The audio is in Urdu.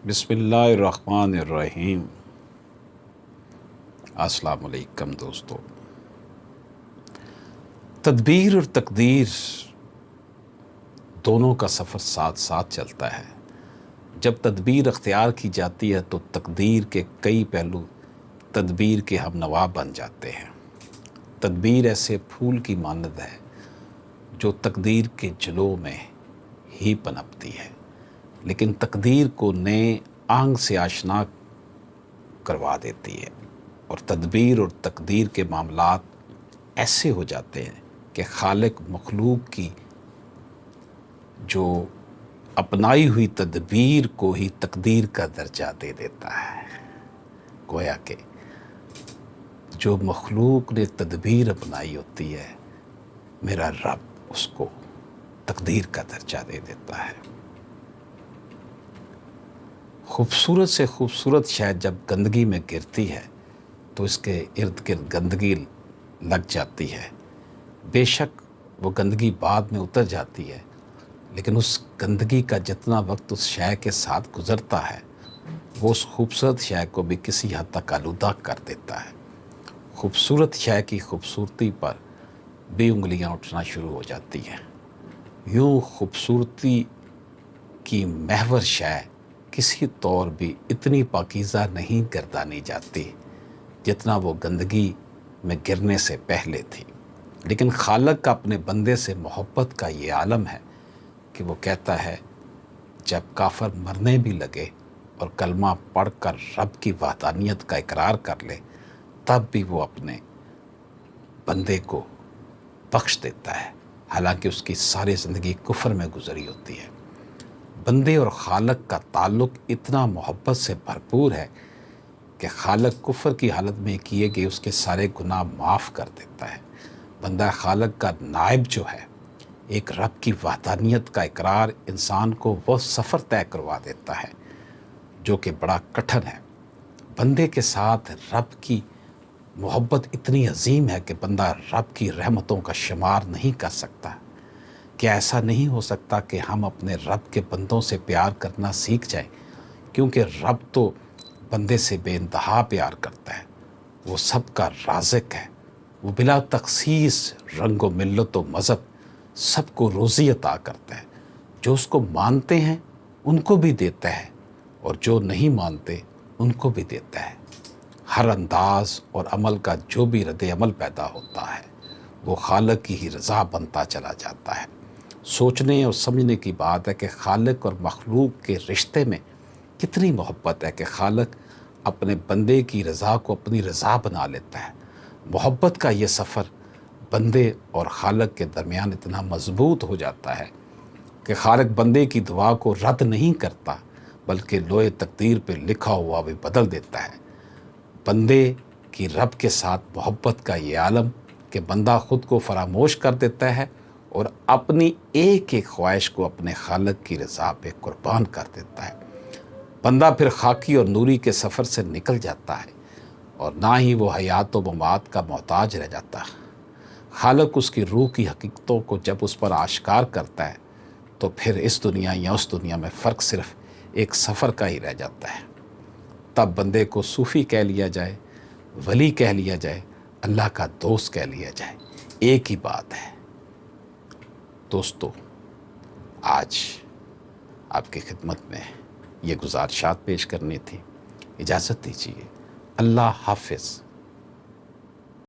بسم اللہ الرحمن الرحیم۔ السلام علیکم دوستو۔ تدبیر اور تقدیر دونوں کا سفر ساتھ ساتھ چلتا ہے۔ جب تدبیر اختیار کی جاتی ہے تو تقدیر کے کئی پہلو تدبیر کے ہم نوا بن جاتے ہیں۔ تدبیر ایسے پھول کی مانند ہے جو تقدیر کے جلو میں ہی پنپتی ہے، لیکن تقدیر کو نئے آنگ سے آشنا کروا دیتی ہے، اور تدبیر اور تقدیر کے معاملات ایسے ہو جاتے ہیں کہ خالق مخلوق کی جو اپنائی ہوئی تدبیر کو ہی تقدیر کا درجہ دے دیتا ہے۔ گویا کہ جو مخلوق نے تدبیر اپنائی ہوتی ہے، میرا رب اس کو تقدیر کا درجہ دے دیتا ہے۔ خوبصورت سے خوبصورت شے جب گندگی میں گرتی ہے تو اس کے ارد گرد گندگی لگ جاتی ہے۔ بے شک وہ گندگی بعد میں اتر جاتی ہے، لیکن اس گندگی کا جتنا وقت اس شے کے ساتھ گزرتا ہے وہ اس خوبصورت شے کو بھی کسی حد تک آلودہ کر دیتا ہے۔ خوبصورت شے کی خوبصورتی پر بھی انگلیاں اٹھنا شروع ہو جاتی ہیں۔ یوں خوبصورتی کی محور شے کسی طور بھی اتنی پاکیزہ نہیں گردانی جاتی جتنا وہ گندگی میں گرنے سے پہلے تھی، لیکن خالق کا اپنے بندے سے محبت کا یہ عالم ہے کہ وہ کہتا ہے جب کافر مرنے بھی لگے اور کلمہ پڑھ کر رب کی وحدانیت کا اقرار کر لے، تب بھی وہ اپنے بندے کو بخش دیتا ہے، حالانکہ اس کی ساری زندگی کفر میں گزری ہوتی ہے۔ بندے اور خالق کا تعلق اتنا محبت سے بھرپور ہے کہ خالق کفر کی حالت میں کیے گئے اس کے سارے گناہ معاف کر دیتا ہے۔ بندہ خالق کا نائب جو ہے، ایک رب کی وحدانیت کا اقرار انسان کو وہ سفر طے کروا دیتا ہے جو کہ بڑا کٹھن ہے۔ بندے کے ساتھ رب کی محبت اتنی عظیم ہے کہ بندہ رب کی رحمتوں کا شمار نہیں کر سکتا۔ کیا ایسا نہیں ہو سکتا کہ ہم اپنے رب کے بندوں سے پیار کرنا سیکھ جائیں، کیونکہ رب تو بندے سے بے انتہا پیار کرتا ہے۔ وہ سب کا رازق ہے، وہ بلا تخصیص رنگ و ملت و مذہب سب کو روزی عطا کرتا ہے۔ جو اس کو مانتے ہیں ان کو بھی دیتا ہے، اور جو نہیں مانتے ان کو بھی دیتا ہے۔ ہر انداز اور عمل کا جو بھی رد عمل پیدا ہوتا ہے وہ خالق کی ہی رضا بنتا چلا جاتا ہے۔ سوچنے اور سمجھنے کی بات ہے کہ خالق اور مخلوق کے رشتے میں کتنی محبت ہے کہ خالق اپنے بندے کی رضا کو اپنی رضا بنا لیتا ہے۔ محبت کا یہ سفر بندے اور خالق کے درمیان اتنا مضبوط ہو جاتا ہے کہ خالق بندے کی دعا کو رد نہیں کرتا، بلکہ لوح تقدیر پہ لکھا ہوا بھی بدل دیتا ہے۔ بندے کی رب کے ساتھ محبت کا یہ عالم کہ بندہ خود کو فراموش کر دیتا ہے اور اپنی ایک ایک خواہش کو اپنے خالق کی رضا پہ قربان کر دیتا ہے۔ بندہ پھر خاکی اور نوری کے سفر سے نکل جاتا ہے، اور نہ ہی وہ حیات و ممات کا محتاج رہ جاتا۔ خالق اس کی روح کی حقیقتوں کو جب اس پر آشکار کرتا ہے تو پھر اس دنیا یا اس دنیا میں فرق صرف ایک سفر کا ہی رہ جاتا ہے۔ تب بندے کو صوفی کہہ لیا جائے، ولی کہہ لیا جائے، اللہ کا دوست کہہ لیا جائے، ایک ہی بات ہے۔ دوستو، آج آپ کی خدمت میں یہ گزارشات پیش کرنی تھی۔ اجازت دیجیے۔ اللہ حافظ۔